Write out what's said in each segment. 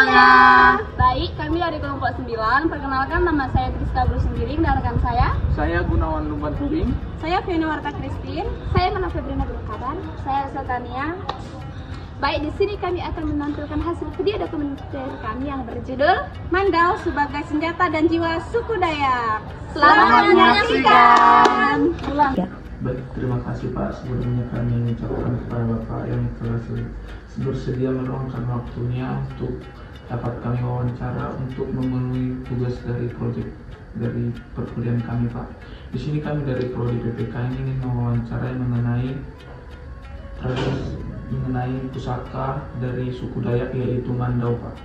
semuanya. Baik, kami dari kelompok 9. Perkenalkan, nama saya Triska Brusingiring dan rekan Saya Gunawan Lumban Tubing. saya Fiona Warta Christine. Saya Mana Febrina Kaban. Saya Sultania. Baik, di sini kami akan menampilkan hasil video dokumenter kami yang berjudul Mandau sebagai Senjata dan Jiwa Suku Dayak. Selamat menyaksikan. Baik, terima kasih Pak. Sebelumnya kami mengucapkan kepada Bapak yang telah bersedia meluangkan waktunya untuk dapat kami wawancara untuk memenuhi tugas dari proyek dari perkuliahan kami Pak. Di sini kami dari Prodi PPK ini ingin mewawancarai mengenai pusaka dari suku Dayak yaitu Mandau Pak.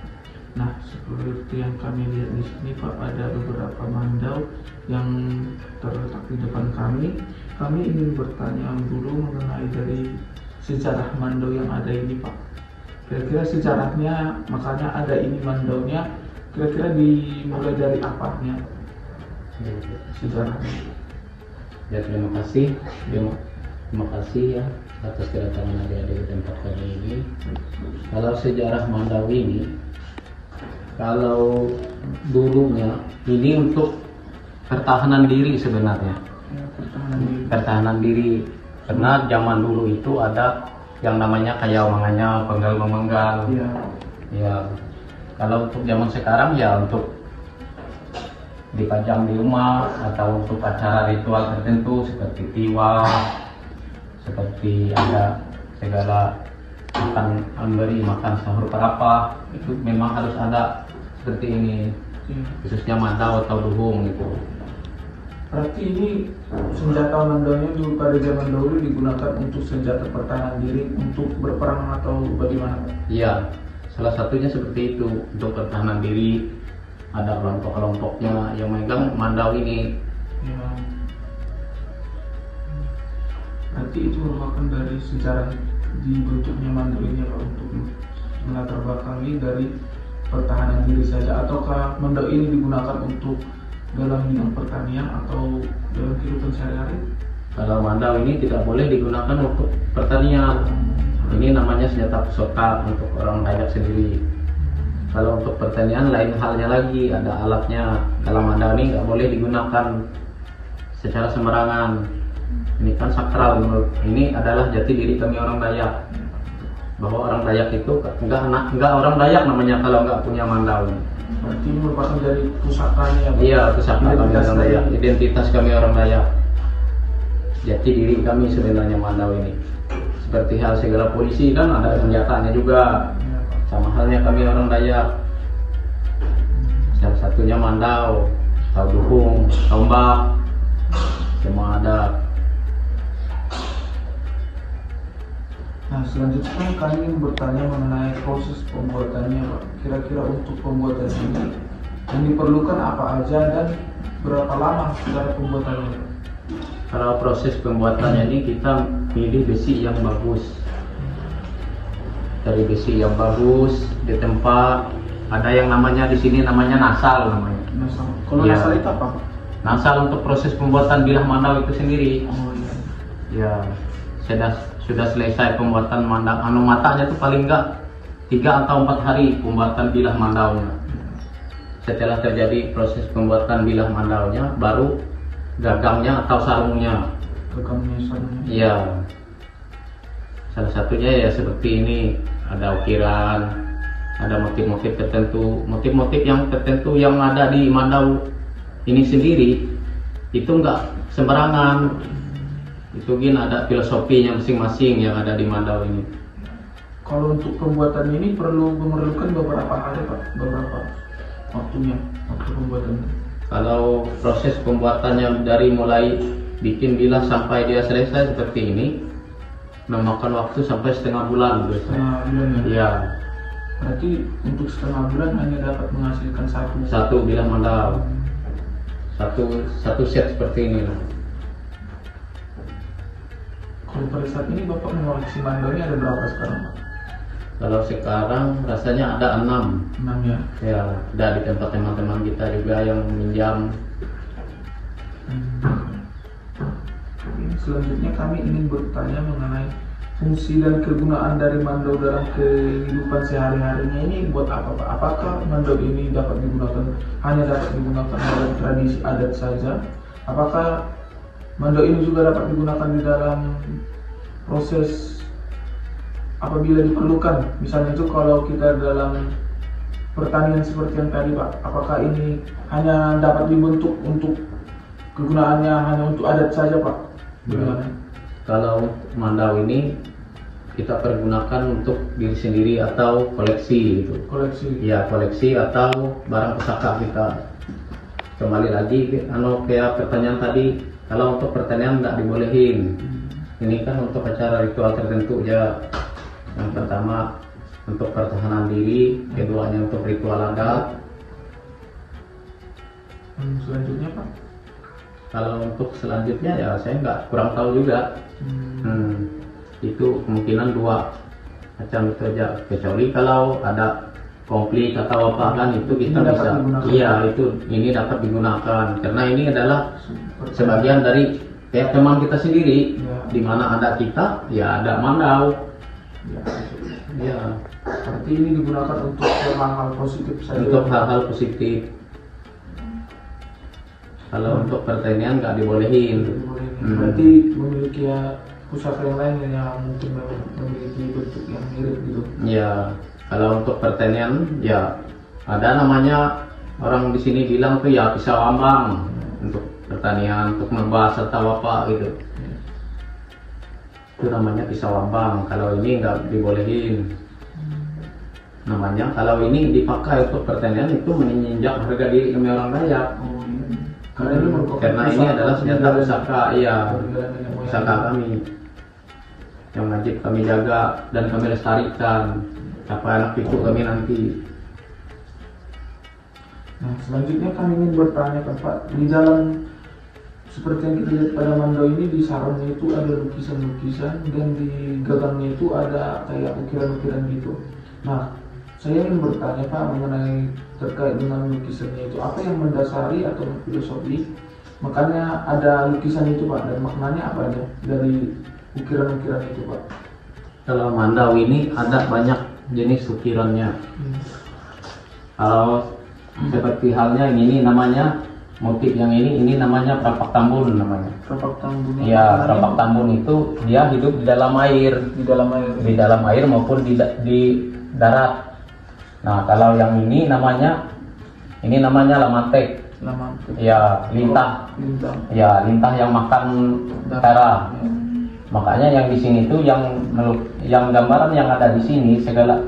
Nah, seperti yang kami lihat di sini Pak, ada beberapa mandau yang terletak di depan kami. Kami ingin bertanya dulu mengenai dari sejarah mandau yang ada ini Pak. Kira-kira sejarahnya, makanya ada ini mandaunya, kira-kira dimulai dari apanya sejarahnya? Ya, terima kasih ya atas kedatangan adik-adik di tempat kami ini. Kalau sejarah Mandau ini, kalau dulunya ini untuk pertahanan diri sebenarnya. Ya, Pertahanan diri karena zaman dulu itu ada yang namanya kayak manganya penggal memenggal. Iya. Ya, kalau untuk zaman sekarang ya untuk dipajang di rumah atau untuk acara ritual tertentu seperti tiwa, seperti ada segala makan sahur berapa, itu memang harus ada seperti ini, khususnya mandau atau duhung gitu. Berarti ini senjata mandaunya dulu pada zaman dahulu digunakan untuk senjata pertahanan diri untuk berperang atau bagaimana Pak? Iya, salah satunya seperti itu untuk pertahanan diri. Ada kelompok-kelompoknya yang megang mandau ini. Ya. Berarti itu merupakan dari sejarah dibentuknya mandau ini Pak, untuk melatar belakangi dari pertahanan diri saja, ataukah mandau ini digunakan untuk dalam bidang pertanian atau dalam kehidupan sehari-hari? Kalau mandau ini tidak boleh digunakan untuk pertanian. Ini namanya senjata pusaka untuk orang Dayak sendiri. Kalau untuk pertanian lain halnya lagi, ada alatnya. Kalau mandau ini nggak boleh digunakan secara sembarangan. Ini kan sakral menurut. Ini adalah jati diri kami orang Dayak. Bahwa orang Dayak itu nggak orang Dayak namanya kalau nggak punya mandau. Berarti ini merupakan dari pusakanya ya Pak? Iya, pusaka kami orang Dayak. Identitas kami orang Dayak. Jati diri kami sebenarnya mandau ini. Seperti hal segala polisi kan ada senjatanya juga. Sama halnya kami orang Dayak. Salah satunya mandau, atau duhung, tombak, semua ada. Nah, selanjutnya kami ingin bertanya mengenai proses pembuatannya Pak. Kira-kira untuk pembuatan ini yang diperlukan apa aja dan berapa lama cara pembuatannya Pak? Kalau proses pembuatannya ini kita pilih besi yang bagus. Dari besi yang bagus di tempat ada yang namanya di sini namanya nasal namanya. Nasal. Kalau Iya. nasal itu apa Pak? Nasal untuk proses pembuatan bilah mandau itu sendiri. Oh iya. Ya, sudah selesai pembuatan mandau. Matanya itu paling enggak 3 atau 4 hari pembuatan bilah mandaunya. Setelah terjadi proses pembuatan bilah mandaunya, baru gagangnya atau sarungnya. Gagangnya sarungnya. Iya. Salah satunya ya seperti ini, ada ukiran, ada motif-motif tertentu, motif-motif yang tertentu yang ada di mandau ini sendiri itu enggak sembarangan. Itu ada filosofinya masing-masing yang ada di mandau ini. Kalau untuk pembuatan ini memerlukan beberapa hari Pak, beberapa waktu pembuatannya. Kalau proses pembuatannya dari mulai bikin bilah sampai dia selesai seperti ini memakan waktu sampai setengah bulan biasanya. Setengah bulan ya? Iya. Berarti untuk setengah bulan hanya dapat menghasilkan Satu bilah mandau. Satu set seperti ini. Kalau pada saat ini Bapak mengoleksi mandau ini ada berapa sekarang Pak? Kalau sekarang rasanya ada 6. 6 ya? Ya, ada di tempat teman-teman kita juga yang minjam. Selanjutnya kami ingin bertanya mengenai fungsi dan kegunaan dari mandau dalam kehidupan sehari-harinya ini buat apa Pak? Apakah mandau ini hanya dapat digunakan dalam tradisi adat saja? Apakah mandau ini juga dapat digunakan di dalam proses apabila diperlukan? Misalnya itu kalau kita dalam pertanian seperti yang tadi Pak, apakah ini hanya dapat dibentuk untuk kegunaannya hanya untuk adat saja Pak? Bagaimana? Kalau mandau ini kita pergunakan untuk diri sendiri atau koleksi gitu. Koleksi. Ya, koleksi atau barang pusaka kita. Kembali lagi kayak pertanyaan tadi, kalau untuk pertanian nggak dibolehin. Ini kan untuk acara ritual tertentu ya. Yang pertama untuk pertahanan diri, keduanya untuk ritual adat. Selanjutnya Pak? Kalau untuk selanjutnya ya saya kurang tahu juga. Itu kemungkinan 2 macam itu aja, kecuali kalau ada konflik atau apa kan itu kita Ini bisa ini dapat digunakan karena ini adalah sebagian dari kayak teman kita sendiri Ya. di mana ada kita ya ada mandau ya Berarti ini digunakan untuk hal-hal positif saja. untuk hal-hal positif. Kalau untuk pertanian nggak dibolehin. Berarti memiliki pusaka yang lain yang mungkin memiliki bentuk yang mirip gitu. Ya, kalau untuk pertanian ya ada namanya orang di sini bilang tuh ya pisau ambang untuk pertanian, untuk membahas atau apa gitu. Itu namanya pisau ambang. Kalau ini nggak dibolehin. Namanya kalau ini dipakai untuk pertanian itu menginjak harga diri kami orang Dayak. Karena ini adalah senjata pusaka, iya, pusaka kami yang wajib kami jaga dan kami lestarikan sampai anak cucu kami nanti. Nah, selanjutnya kami ingin bertanya Pak, di dalam seperti yang kita lihat pada mandau ini, di sarungnya itu ada lukisan-lukisan dan di gagangnya itu ada kayak ukiran-ukiran gitu. Nah, saya ingin bertanya Pak mengenai terkait dengan lukisannya itu, apa yang mendasari atau filosofi makanya ada lukisan itu Pak, dan maknanya apa aja dari ukiran-ukiran itu Pak? Kalau mandau ini ada banyak jenis ukirannya. Kalau seperti halnya yang ini namanya motif yang ini namanya perapak tambun namanya. Perapak tambun. Ya, perapak tambun itu dia hidup di dalam air, di dalam air maupun di darat. Nah, kalau yang ini namanya lamantek. Ya, lintah. Ya, lintah yang makan darah. Makanya yang di sini tuh yang gambaran yang ada di sini, segala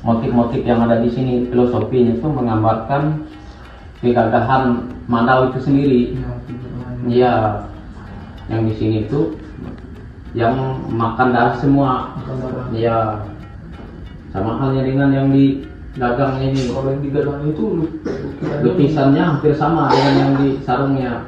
motif-motif yang ada di sini, filosofinya itu menggambarkan kegagahan mandau itu sendiri. Ya, yang di sini tuh yang makan darah semua. Ya, sama halnya dengan yang di gagangnya ini. Kalau yang di gagangnya itu lukisannya hampir sama dengan yang di sarungnya.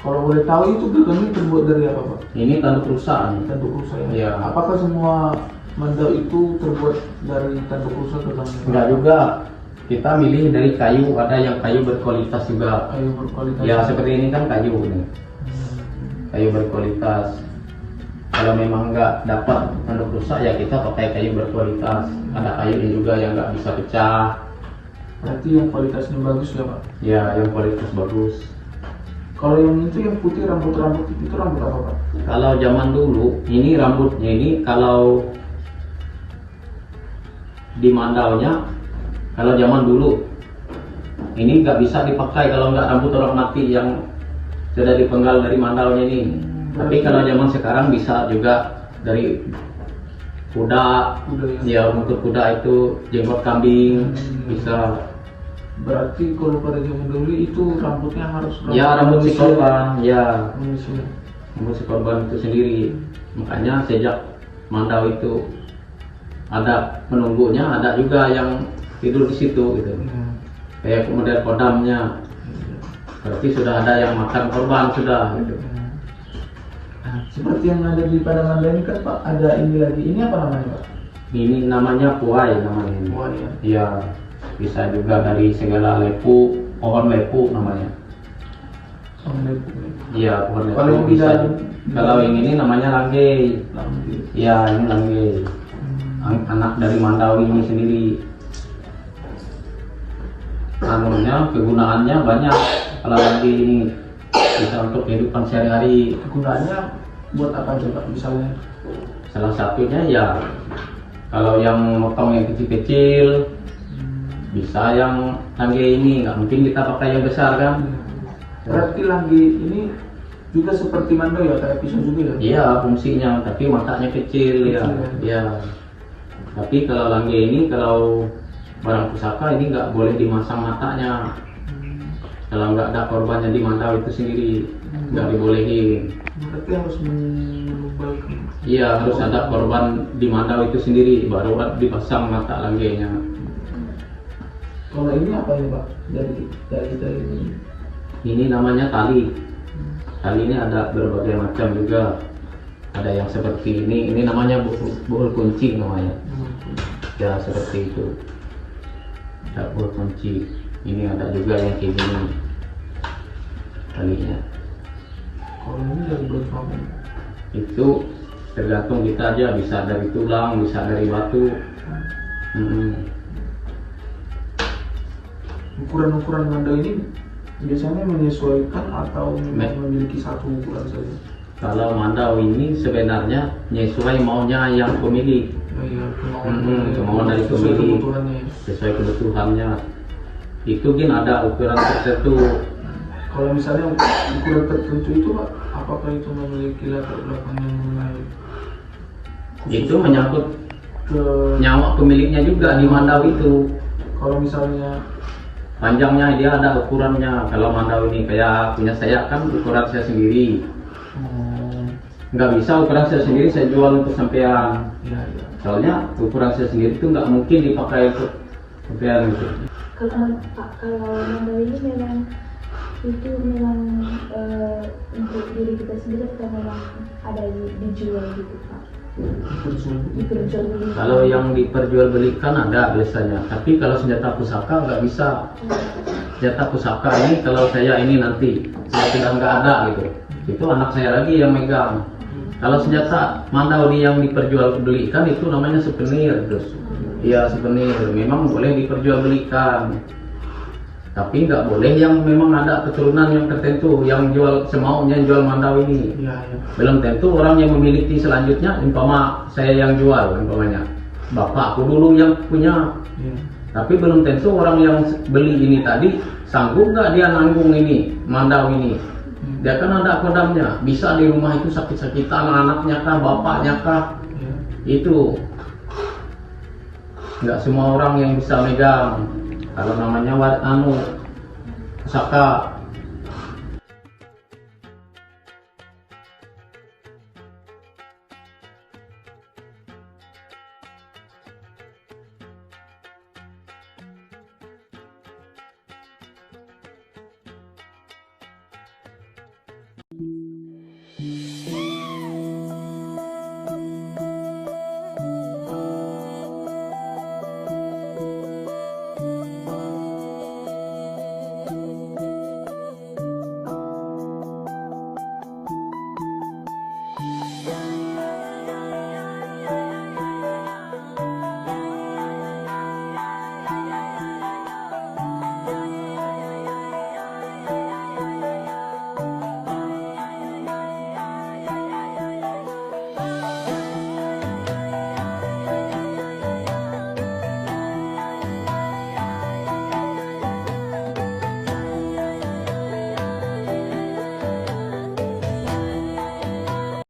Kalau boleh tahu itu gagangnya terbuat dari apa Pak? Ini tanduk rusa. Tanduk rusa ya? Iya. Apakah semua mandau itu terbuat dari tanduk rusa gagangnya? Enggak juga. Kita milih dari kayu, ada yang kayu berkualitas juga. Kayu berkualitas. Ya seperti ini kan kayu ini. Kayu berkualitas. Kalau memang nggak dapat tanduk rusak ya kita pakai kayu berkualitas. Ada kayunya juga yang nggak bisa pecah. Berarti yang kualitasnya bagus ya Pak? Ya, yang kualitas bagus. Kalau yang itu yang putih rambut-rambut itu rambut apa Pak? Kalau zaman dulu ini rambutnya ini kalau di mandaunya, kalau zaman dulu ini nggak bisa dipakai kalau nggak rambut orang mati yang sudah dipenggal dari mandaunya ini. Tapi kalau zaman sekarang bisa juga dari kuda ya, untuk kuda itu jenggot kambing bisa. Berarti kalau pada zaman dulu itu rambutnya harus rambut si korban ya, manusia. Rambut si korban itu sendiri. Makanya sejak mandau itu ada penunggunya, ada juga yang tidur di situ gitu. Kayak model kodamnya. Berarti sudah ada yang makan korban sudah gitu. Nah, seperti yang ada di Padang Anda ini kan Pak, ada ini lagi. Ini apa namanya Pak? Ini namanya puai namanya. Puai ya. Iya, bisa juga dari segala lepu, pohon lepu namanya. Iya, pohon Kalau yang bisa. tidak Kalau yang ini namanya langge. Langge. Iya, ini langge. Anak dari mandawi ini sendiri. Anunya kegunaannya banyak. Kalau langge ini bisa untuk kehidupan sehari-hari. Kegunaannya buat apa aja Pak misalnya? Salah satunya ya kalau yang motong yang kecil-kecil bisa yang langge ini, nggak mungkin kita pakai yang besar kan. Berarti langge ini juga seperti mandau ya, kayak pisau juga ya? Iya, fungsinya, tapi matanya kecil ya. Ya. Tapi kalau langge ini, kalau barang pusaka ini nggak boleh dimasang matanya. Kalau nggak ada korbannya di mandau itu sendiri, nggak dibolehin. Berarti harus menumbalkan. Iya, harus ada korban di mandau itu sendiri, baru dipasang mata langgenya. Kalau ini apa ya Pak? Dari ini. Ini namanya tali. Tali ini ada berbagai macam juga. Ada yang seperti ini namanya buhul kunci namanya. Ya seperti itu. Ada buhul kunci. Ini ada juga yang kayak gini talinya. Kalau ini dari bahan apa? Itu tergantung kita aja, bisa dari tulang, bisa dari batu. Ukuran-ukuran mandau ini biasanya menyesuaikan atau memiliki satu ukuran saja? Kalau mandau ini sebenarnya menyesuai maunya yang pemilik. Oh iya, kemauan dari sesuai pemilik, kebutuhannya. sesuai kebutuhannya. Itu kan ada ukuran tertentu. Kalau misalnya ukuran tertentu itu Pak, apakah itu memiliki latar belakang yang mengenai Itu menyangkut ke nyawa pemiliknya juga di mandau itu. kalau misalnya Panjangnya dia ada ukurannya. Kalau mandau ini kayak punya saya kan ukuran saya sendiri. Nggak bisa ukuran saya sendiri saya jual untuk sampean. ya, ya. Soalnya ukuran saya sendiri itu nggak mungkin dipakai untuk sampean gitu. Kalau Pak, kalau mandau ini memang itu memang untuk diri kita sendiri atau memang ada dijual gitu Pak? Diperjualbelikan. Kalau yang diperjualbelikan ada biasanya, tapi kalau senjata pusaka nggak bisa. Senjata pusaka ini kalau saya ini nanti saya sudah nggak ada gitu, itu anak saya lagi yang megang. Kalau senjata mandau yang diperjualbelikan itu namanya souvenir terus. Iya souvenir, memang boleh diperjualbelikan. Tapi nggak boleh yang memang ada keturunan yang tertentu yang jual semaunya jual mandau ini. Ya, ya. Belum tentu orang yang memiliki selanjutnya, umpama saya yang jual, umpamanya bapakku dulu yang punya. Ya. Tapi belum tentu orang yang beli ini tadi sanggup nggak dia nanggung ini mandau ini. Dia kan ada kodamnya, bisa di rumah itu sakit-sakitan anaknya kah, bapaknya kah, Ya. itu nggak semua orang yang bisa megang. Kalau namanya pusaka.